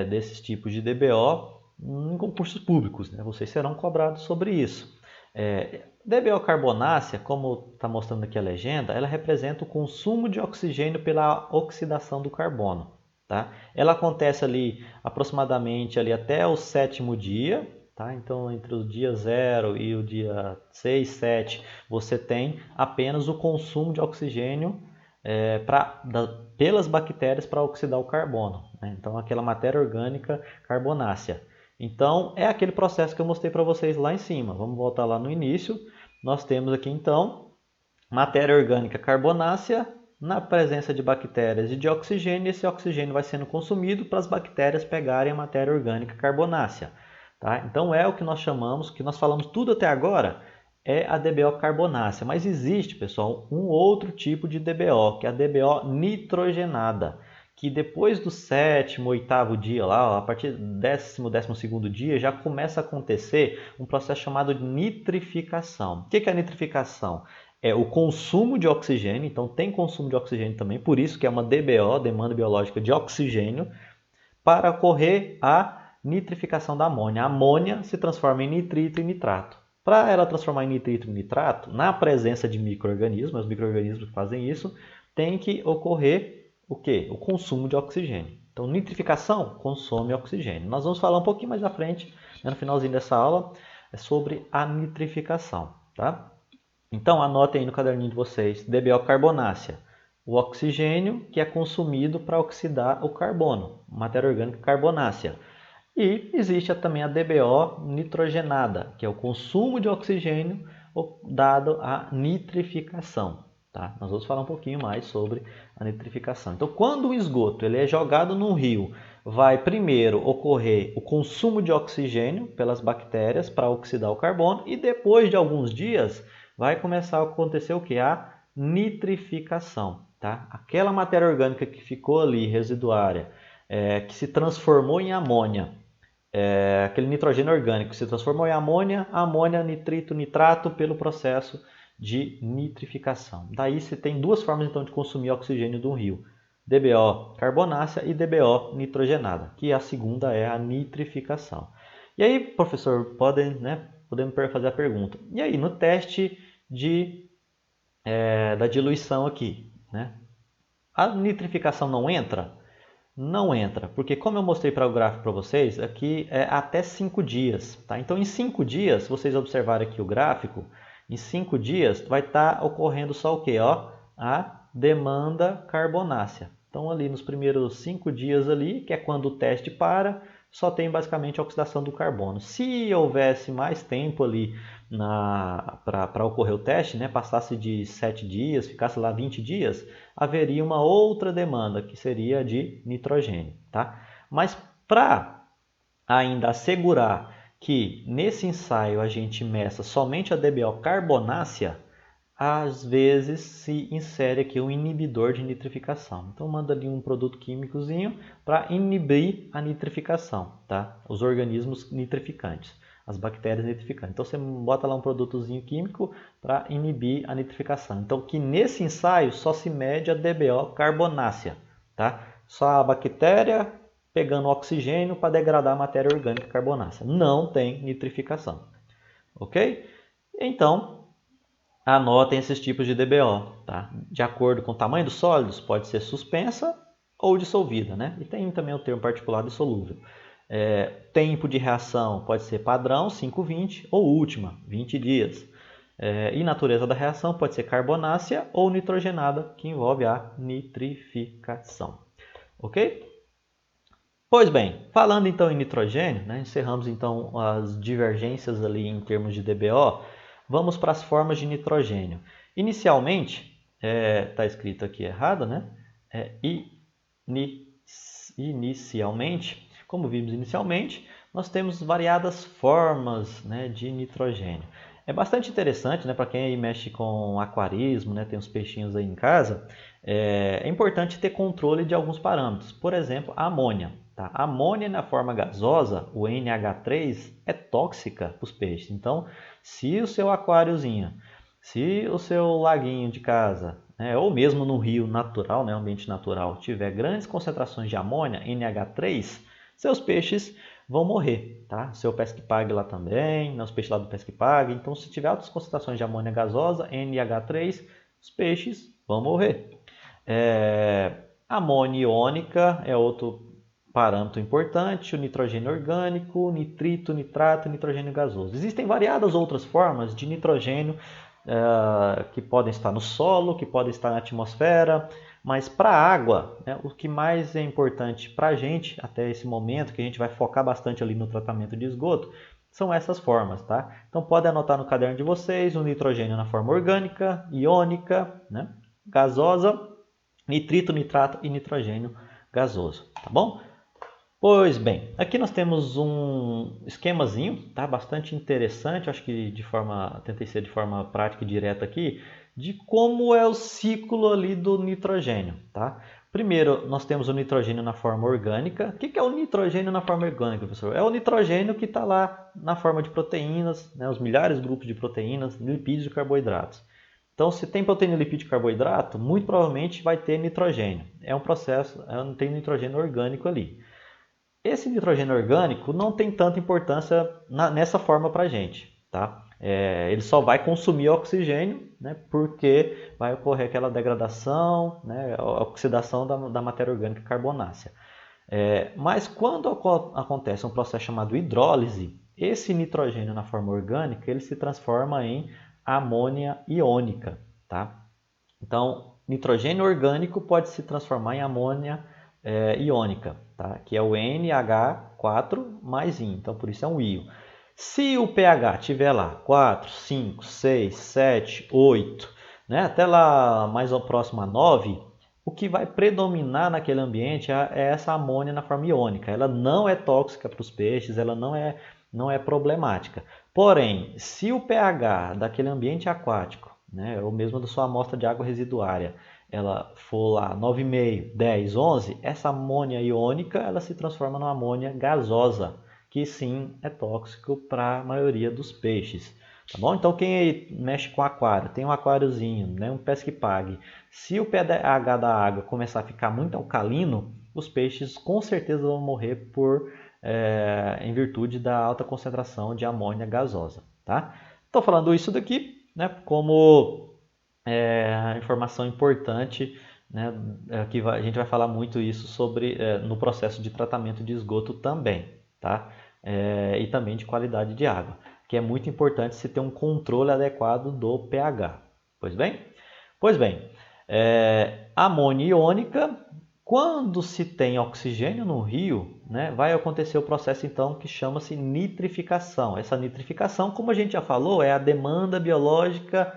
[SPEAKER 1] desses tipos de DBO em concursos públicos, né? Vocês serão cobrados sobre isso. DBO carbonácea, como está mostrando aqui a legenda, ela representa o consumo de oxigênio pela oxidação do carbono. Tá? Ela acontece ali aproximadamente ali até o 7º dia, tá? Então entre o dia 0 e o dia 6, 7, você tem apenas o consumo de oxigênio pelas bactérias para oxidar o carbono, né? Então aquela matéria orgânica carbonácea. Então é aquele processo que eu mostrei para vocês lá em cima. Vamos voltar lá no início. Nós temos aqui então matéria orgânica carbonácea na presença de bactérias e de oxigênio. Esse oxigênio vai sendo consumido para as bactérias pegarem a matéria orgânica carbonácea, tá? Então é o que nós chamamos, que nós falamos tudo até agora, é a DBO carbonácea. Mas existe, pessoal, um outro tipo de DBO, que é a DBO nitrogenada, que depois do 7º, 8º dia, lá, a partir do 10º, 12º dia, já começa a acontecer um processo chamado de nitrificação. O que é a nitrificação? É o consumo de oxigênio, então tem consumo de oxigênio também, por isso que é uma DBO, demanda biológica de oxigênio, para ocorrer a nitrificação da amônia. A amônia se transforma em nitrito e nitrato. Para ela transformar em nitrito e nitrato, na presença de micro-organismos, os micro-organismos que fazem isso, tem que ocorrer o quê? O consumo de oxigênio. Então, nitrificação consome oxigênio. Nós vamos falar um pouquinho mais à frente, né, no finalzinho dessa aula, sobre a nitrificação, tá? Então, anotem aí no caderninho de vocês, DBO carbonácea, o oxigênio que é consumido para oxidar o carbono, matéria orgânica carbonácea. E existe também a DBO nitrogenada, que é o consumo de oxigênio dado à nitrificação. Tá? Nós vamos falar um pouquinho mais sobre a nitrificação. Então, quando o esgoto ele é jogado no rio, vai primeiro ocorrer o consumo de oxigênio pelas bactérias para oxidar o carbono e depois de alguns dias vai começar a acontecer o que? A nitrificação. Tá? Aquela matéria orgânica que ficou ali residuária, que se transformou em amônia, aquele nitrogênio orgânico que se transformou em amônia, nitrito, nitrato pelo processo de nitrificação. Daí você tem duas formas então de consumir oxigênio do rio: DBO carbonácea e DBO nitrogenada, que a segunda é a nitrificação. E aí, professor, podemos fazer a pergunta: e aí, no teste da diluição aqui, né? A nitrificação não entra? Não entra, porque como eu mostrei para o gráfico para vocês, aqui é até 5 dias. Tá? Então, em 5 dias, se vocês observarem aqui o gráfico, em 5 dias vai estar ocorrendo só o quê? A demanda carbonácea. Então, ali nos primeiros 5 dias, ali, que é quando o teste para, só tem basicamente a oxidação do carbono. Se houvesse mais tempo ali para ocorrer o teste, né, passasse de 7 dias, ficasse lá 20 dias, haveria uma outra demanda, que seria de nitrogênio. Tá? Mas para ainda assegurar que nesse ensaio a gente meça somente a DBO carbonácea, às vezes se insere aqui um inibidor de nitrificação. Então manda ali um produto químicozinho para inibir a nitrificação, tá? Os organismos nitrificantes, as bactérias nitrificantes. Então você bota lá um produtozinho químico para inibir a nitrificação. Então que nesse ensaio só se mede a DBO carbonácea, tá? Só a bactéria pegando oxigênio para degradar a matéria orgânica carbonácea. Não tem nitrificação, ok? Então anotem esses tipos de DBO, tá? De acordo com o tamanho dos sólidos, pode ser suspensa ou dissolvida, né? E tem também o termo particular dissolúvel. Tempo de reação pode ser padrão, 5-20, ou última, 20 dias. E natureza da reação pode ser carbonácea ou nitrogenada, que envolve a nitrificação. Ok? Pois bem, falando então em nitrogênio, né, encerramos então as divergências ali em termos de DBO, vamos para as formas de nitrogênio. Inicialmente, está escrito aqui errado, né? Inicialmente, como vimos inicialmente, nós temos variadas formas, né, de nitrogênio. É bastante interessante, né, para quem aí mexe com aquarismo, né, tem os peixinhos aí em casa, é importante ter controle de alguns parâmetros. Por exemplo, a amônia. Tá? A amônia na forma gasosa, o NH3, é tóxica para os peixes. Então, se o seu aquáriozinho, se o seu laguinho de casa, né, ou mesmo no rio natural, né, ambiente natural, tiver grandes concentrações de amônia, NH3, seus peixes vão morrer. Tá? Seu pesque-pague lá também, os peixes lá do pesque-pague. Então, se tiver altas concentrações de amônia gasosa, NH3, os peixes vão morrer. Amônia iônica é outro parâmetro importante, o nitrogênio orgânico, nitrito, nitrato e nitrogênio gasoso. Existem variadas outras formas de nitrogênio que podem estar no solo, que podem estar na atmosfera, mas para a água, né, o que mais é importante para a gente, até esse momento, que a gente vai focar bastante ali no tratamento de esgoto, são essas formas, tá? Então pode anotar no caderno de vocês o nitrogênio na forma orgânica, iônica, né, gasosa, nitrito, nitrato e nitrogênio gasoso, tá bom? Pois bem, aqui nós temos um esquemazinho, tá? Bastante interessante, acho que tentei ser de forma prática e direta aqui, de como é o ciclo ali do nitrogênio, tá? Primeiro, nós temos o nitrogênio na forma orgânica. O que é o nitrogênio na forma orgânica, professor? É o nitrogênio que está lá na forma de proteínas, né? Os milhares de grupos de proteínas, lipídios e carboidratos. Então, se tem proteína, lipídio e carboidrato, muito provavelmente vai ter nitrogênio. É um processo, tem nitrogênio orgânico ali. Esse nitrogênio orgânico não tem tanta importância nessa forma para a gente, tá? Ele só vai consumir oxigênio, né, porque vai ocorrer aquela degradação, né, a oxidação da matéria orgânica carbonácea. Mas quando acontece um processo chamado hidrólise, esse nitrogênio na forma orgânica ele se transforma em amônia iônica. Tá? Então, nitrogênio orgânico pode se transformar em amônia iônica, tá? Que é o NH4 mais I, então por isso é um íon. Se o pH estiver lá 4, 5, 6, 7, 8, né, até lá mais próximo a 9, o que vai predominar naquele ambiente é essa amônia na forma iônica. Ela não é tóxica para os peixes, ela não é problemática. Porém, se o pH daquele ambiente aquático, né, ou mesmo da sua amostra de água residuária, ela for lá 9,5, 10, 11, essa amônia iônica ela se transforma numa amônia gasosa, que sim é tóxico para a maioria dos peixes. Tá bom? Então quem aí mexe com aquário, tem um aquáriozinho, né, um pesque-pague, se o pH da água começar a ficar muito alcalino, os peixes com certeza vão morrer em virtude da alta concentração de amônia gasosa. Tá? Estou falando isso daqui, né, como informação importante, né, que a gente vai falar muito isso sobre no processo de tratamento de esgoto também, tá? E também de qualidade de água, que é muito importante se ter um controle adequado do pH. Pois bem, amônia iônica Quando se tem oxigênio no rio, né, vai acontecer o processo então que chama-se nitrificação. Essa nitrificação, como a gente já falou, é a demanda biológica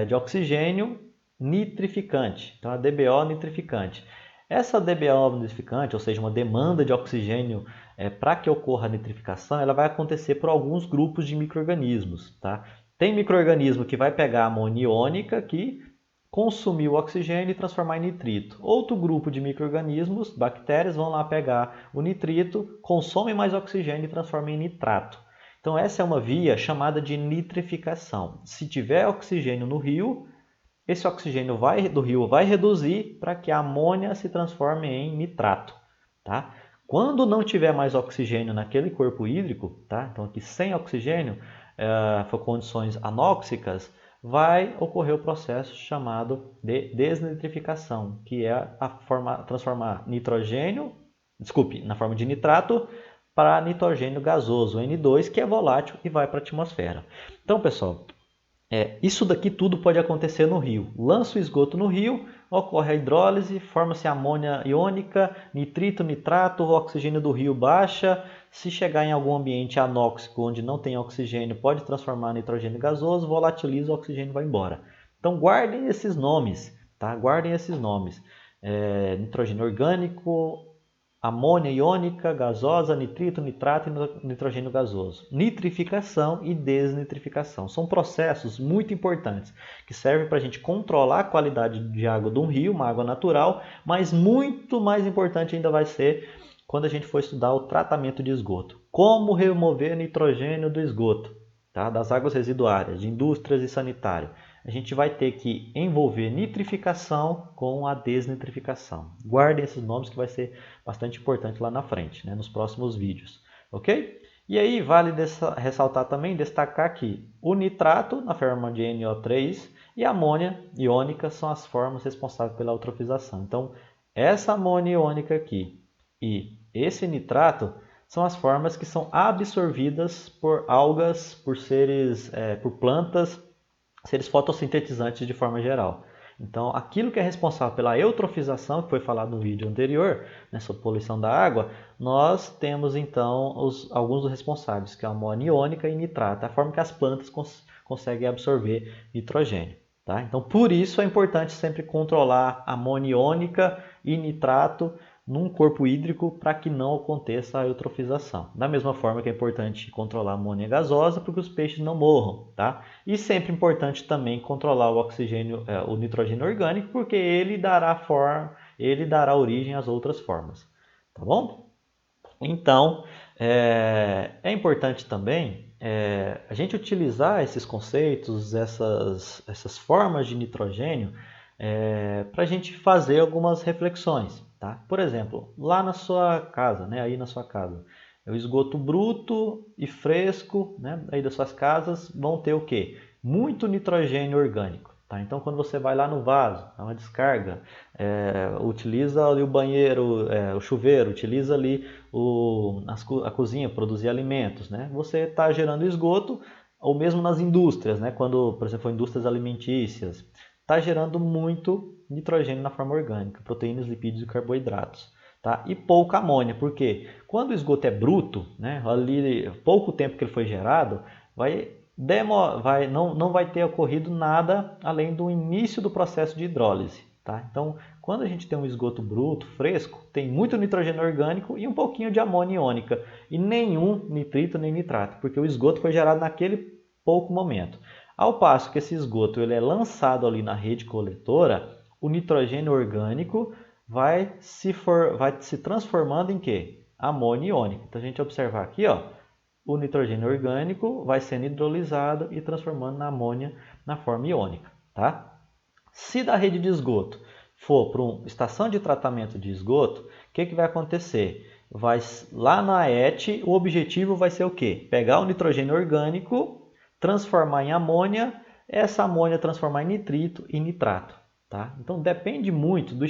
[SPEAKER 1] de oxigênio nitrificante. Então, a DBO nitrificante. Essa DBO nitrificante, ou seja, uma demanda de oxigênio para que ocorra a nitrificação, ela vai acontecer por alguns grupos de micro-organismos. Tá? Tem micro-organismo que vai pegar a amônia iônica que consumir o oxigênio e transformar em nitrito. Outro grupo de micro-organismos, bactérias, vão lá pegar o nitrito, consomem mais oxigênio e transformam em nitrato. Então essa é uma via chamada de nitrificação. Se tiver oxigênio no rio, esse oxigênio do rio vai reduzir para que a amônia se transforme em nitrato. Tá? Quando não tiver mais oxigênio naquele corpo hídrico, tá? Então aqui sem oxigênio, for condições anóxicas, vai ocorrer o processo chamado de desnitrificação, que é transformar nitrogênio, na forma de nitrato, para nitrogênio gasoso, N2, que é volátil e vai para a atmosfera. Então, pessoal, isso daqui tudo pode acontecer no rio. Lança o esgoto no rio, ocorre a hidrólise, forma-se amônia iônica, nitrito, nitrato, o oxigênio do rio baixa. Se chegar em algum ambiente anóxico onde não tem oxigênio, pode transformar em nitrogênio gasoso, volatiliza, o oxigênio vai embora. Então guardem esses nomes, tá? Guardem esses nomes. Nitrogênio orgânico, amônia iônica, gasosa, nitrito, nitrato e nitrogênio gasoso. Nitrificação e desnitrificação. São processos muito importantes que servem para a gente controlar a qualidade de água de um rio, uma água natural, mas muito mais importante ainda vai ser quando a gente for estudar o tratamento de esgoto. Como remover nitrogênio do esgoto, tá? Das águas residuárias, de indústrias e sanitário. A gente vai ter que envolver nitrificação com a desnitrificação. Guardem esses nomes que vai ser bastante importante lá na frente, né, nos próximos vídeos. Ok? E aí vale ressaltar também, destacar que o nitrato, na forma de NO3, e a amônia iônica são as formas responsáveis pela eutrofização. Então, essa amônia iônica aqui e esse nitrato são as formas que são absorvidas por algas, por seres, por plantas, seres fotossintetizantes de forma geral. Então, aquilo que é responsável pela eutrofização, que foi falado no vídeo anterior, né, sobre poluição da água, nós temos então alguns dos responsáveis, que é a amônia iônica e nitrato, a forma que as plantas conseguem absorver nitrogênio. Tá? Então, por isso é importante sempre controlar amônia iônica e nitrato num corpo hídrico para que não aconteça a eutrofização. Da mesma forma que é importante controlar a amônia gasosa para que os peixes não morram. Tá? E sempre importante também controlar o oxigênio, o nitrogênio orgânico, porque ele dará origem às outras formas. Tá bom? Então, é importante também a gente utilizar esses conceitos, essas formas de nitrogênio, para a gente fazer algumas reflexões. Tá? Por exemplo, lá na sua casa, né, aí na sua casa, o esgoto bruto e fresco, né, aí das suas casas vão ter o quê? Muito nitrogênio orgânico. Tá? Então, quando você vai lá no vaso, dá uma descarga, utiliza ali o banheiro, o chuveiro, utiliza ali a cozinha, produzir alimentos, né? Você está gerando esgoto, ou mesmo nas indústrias, né? Quando, por exemplo, indústrias alimentícias, está gerando muito nitrogênio na forma orgânica, proteínas, lipídios e carboidratos. Tá? E pouca amônia, porque quando o esgoto é bruto, né, ali pouco tempo que ele foi gerado, não vai ter ocorrido nada além do início do processo de hidrólise. Tá? Então, quando a gente tem um esgoto bruto, fresco, tem muito nitrogênio orgânico e um pouquinho de amônia iônica, e nenhum nitrito nem nitrato, porque o esgoto foi gerado naquele pouco momento. Ao passo que esse esgoto ele é lançado ali na rede coletora, o nitrogênio orgânico vai se transformando em quê? Amônia iônica. Então a gente observar aqui, ó, o nitrogênio orgânico vai sendo hidrolisado e transformando na amônia na forma iônica. Tá? Se da rede de esgoto for para uma estação de tratamento de esgoto, o que vai acontecer? Lá na AET, o objetivo vai ser o quê? Pegar o nitrogênio orgânico, transformar em amônia, essa amônia transformar em nitrito e nitrato. Tá? Então depende muito do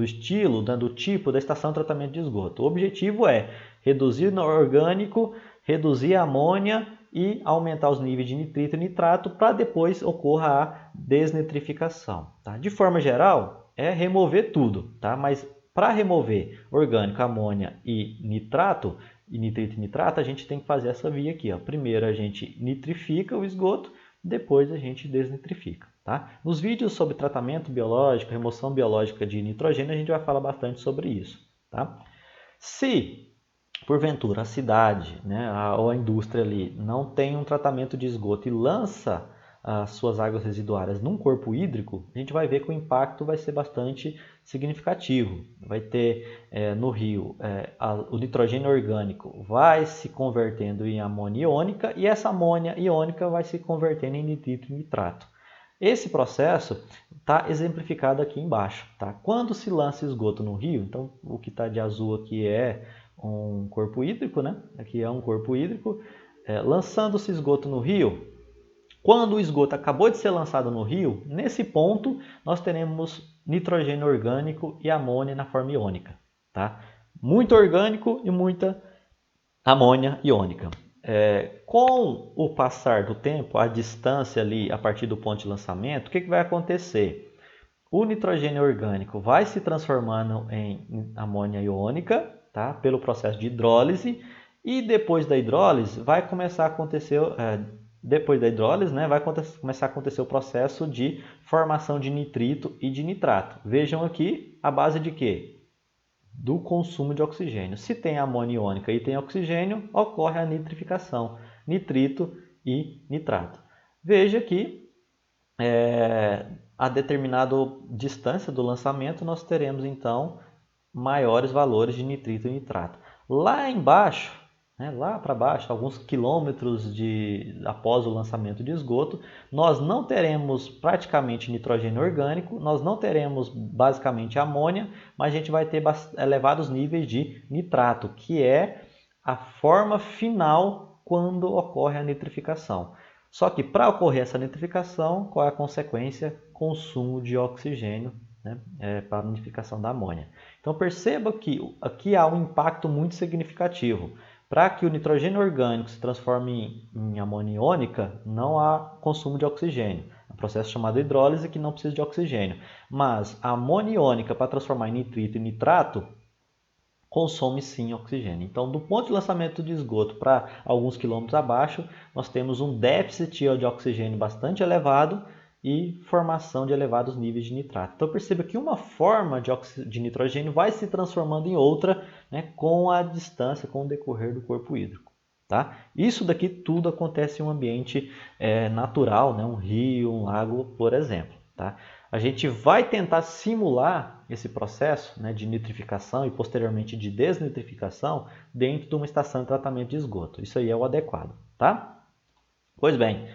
[SPEAKER 1] estilo, né, do tipo da estação de tratamento de esgoto. O objetivo é reduzir o orgânico, reduzir a amônia e aumentar os níveis de nitrito e nitrato para depois ocorra a desnitrificação. Tá? De forma geral, é remover tudo, tá? Mas para remover orgânico, amônia e nitrato, e nitrito e nitrato, a gente tem que fazer essa via aqui. Ó. Primeiro a gente nitrifica o esgoto, depois a gente desnitrifica. Tá? Nos vídeos sobre tratamento biológico, remoção biológica de nitrogênio, a gente vai falar bastante sobre isso. Tá? Se, porventura, a cidade, né, ou a indústria ali não tem um tratamento de esgoto e lança as suas águas residuárias num corpo hídrico, a gente vai ver que o impacto vai ser bastante significativo. Vai ter no rio o nitrogênio orgânico vai se convertendo em amônia iônica e essa amônia iônica vai se convertendo em nitrito e nitrato. Esse processo está exemplificado aqui embaixo. Tá? Quando se lança esgoto no rio, então o que está de azul aqui é um corpo hídrico, né? Aqui é um corpo hídrico. Lançando-se esgoto no rio, quando o esgoto acabou de ser lançado no rio, nesse ponto nós teremos nitrogênio orgânico e amônia na forma iônica. Tá? Muito orgânico e muita amônia iônica. Com o passar do tempo, a distância ali a partir do ponto de lançamento, o que vai acontecer? O nitrogênio orgânico vai se transformando em amônia iônica, tá? Pelo processo de hidrólise, e depois da hidrólise vai começar a acontecer, começar a acontecer o processo de formação de nitrito e de nitrato. Vejam aqui a base de quê? Do consumo de oxigênio. Se tem amônia iônica e tem oxigênio, ocorre a nitrificação, nitrito e nitrato. Veja que a determinada distância do lançamento nós teremos então maiores valores de nitrito e nitrato. Lá embaixo, lá para baixo, alguns quilômetros após o lançamento de esgoto, nós não teremos praticamente nitrogênio orgânico, nós não teremos basicamente amônia, mas a gente vai ter elevados níveis de nitrato, que é a forma final quando ocorre a nitrificação. Só que para ocorrer essa nitrificação, qual é a consequência? Consumo de oxigênio, né, para a nitrificação da amônia. Então perceba que aqui há um impacto muito significativo. Para que o nitrogênio orgânico se transforme em amônia iônica, não há consumo de oxigênio. É um processo chamado hidrólise que não precisa de oxigênio. Mas a amônia iônica, para transformar em nitrito e nitrato, consome sim oxigênio. Então, do ponto de lançamento de esgoto para alguns quilômetros abaixo, nós temos um déficit de oxigênio bastante elevado e formação de elevados níveis de nitrato. Então perceba que uma forma de nitrogênio vai se transformando em outra, né, com a distância, com o decorrer do corpo hídrico. Tá? Isso daqui tudo acontece em um ambiente natural, né, um rio, um lago, por exemplo. Tá? A gente vai tentar simular esse processo, né, de nitrificação e posteriormente de desnitrificação dentro de uma estação de tratamento de esgoto. Isso aí é o adequado. Tá? Pois bem,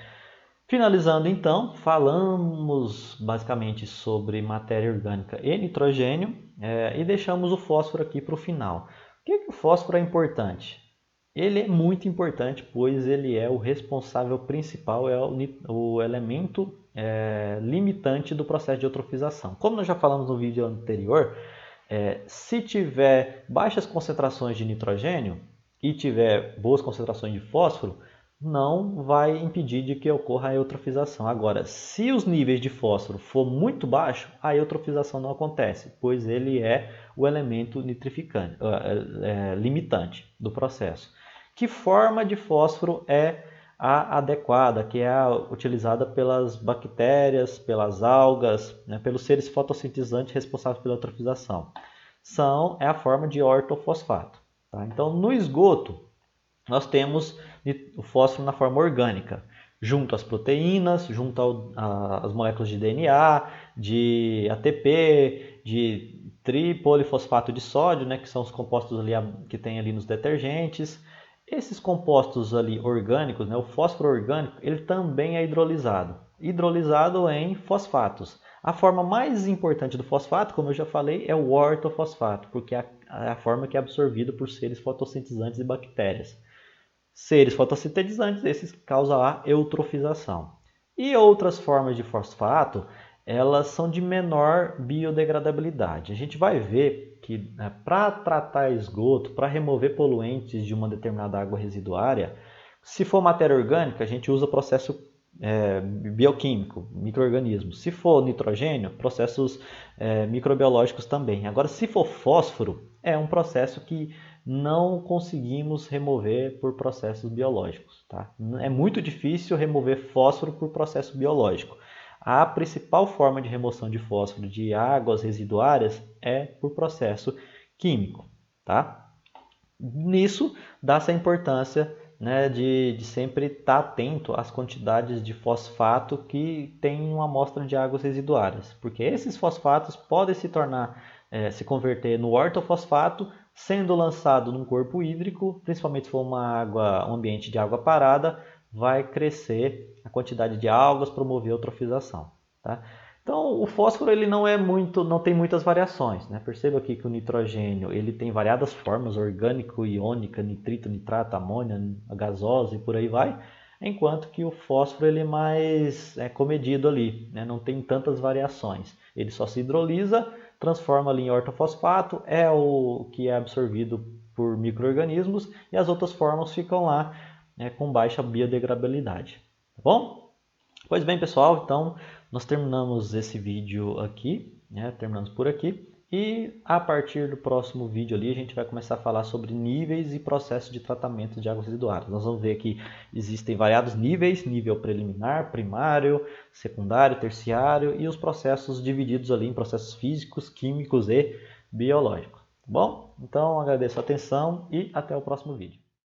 [SPEAKER 1] finalizando então, falamos basicamente sobre matéria orgânica e nitrogênio e deixamos o fósforo aqui para o final. Por que o fósforo é importante? Ele é muito importante, pois ele é o responsável principal, é o elemento limitante do processo de eutrofização. Como nós já falamos no vídeo anterior, se tiver baixas concentrações de nitrogênio e tiver boas concentrações de fósforo, não vai impedir de que ocorra a eutrofização. Agora, se os níveis de fósforo for muito baixo, a eutrofização não acontece, pois ele é o elemento nitrificante, limitante do processo. Que forma de fósforo é a adequada, que é a utilizada pelas bactérias, pelas algas, né, pelos seres fotossintetizantes responsáveis pela eutrofização? É a forma de ortofosfato. Tá? Então, no esgoto, nós temos o fósforo na forma orgânica, junto às proteínas, junto às moléculas de DNA, de ATP, de tripolifosfato de sódio, né, que são os compostos ali, que tem ali nos detergentes. Esses compostos ali orgânicos, né, o fósforo orgânico, ele também é hidrolisado em fosfatos. A forma mais importante do fosfato, como eu já falei, é o ortofosfato, porque é a forma que é absorvida por seres fotossintetizantes e bactérias. Seres fotossintetizantes, esses causam a eutrofização. E outras formas de fosfato, elas são de menor biodegradabilidade. A gente vai ver que para tratar esgoto, para remover poluentes de uma determinada água residuária, Se for matéria orgânica, a gente usa processo bioquímico, micro-organismos. Se for nitrogênio, processos microbiológicos também. Agora, se for fósforo, é um processo que não conseguimos remover por processos biológicos. Tá? É muito difícil remover fósforo por processo biológico. A principal forma de remoção de fósforo de águas residuárias é por processo químico. Tá? Nisso, dá-se a importância, né, de sempre estar atento às quantidades de fosfato que tem uma amostra de águas residuárias, porque esses fosfatos podem se converter no ortofosfato, sendo lançado num corpo hídrico, principalmente se for um ambiente de água parada, vai crescer a quantidade de algas, promover a eutrofização. Tá? Então, o fósforo ele não tem muitas variações, né? Perceba aqui que o nitrogênio ele tem variadas formas, orgânico, iônica, nitrito, nitrato, amônia, gasosa e por aí vai, enquanto que o fósforo ele é mais comedido ali, né? Não tem tantas variações. Ele só se hidrolisa, transforma ali em ortofosfato, é o que é absorvido por micro-organismos e as outras formas ficam lá, né, com baixa biodegradabilidade. Tá bom? Pois bem, pessoal, então nós terminamos esse vídeo aqui, né? Terminamos por aqui. E a partir do próximo vídeo ali, a gente vai começar a falar sobre níveis e processos de tratamento de águas residuárias. Nós vamos ver que existem variados níveis, nível preliminar, primário, secundário, terciário e os processos divididos ali em processos físicos, químicos e biológicos. Tá bom? Então agradeço a atenção e até o próximo vídeo.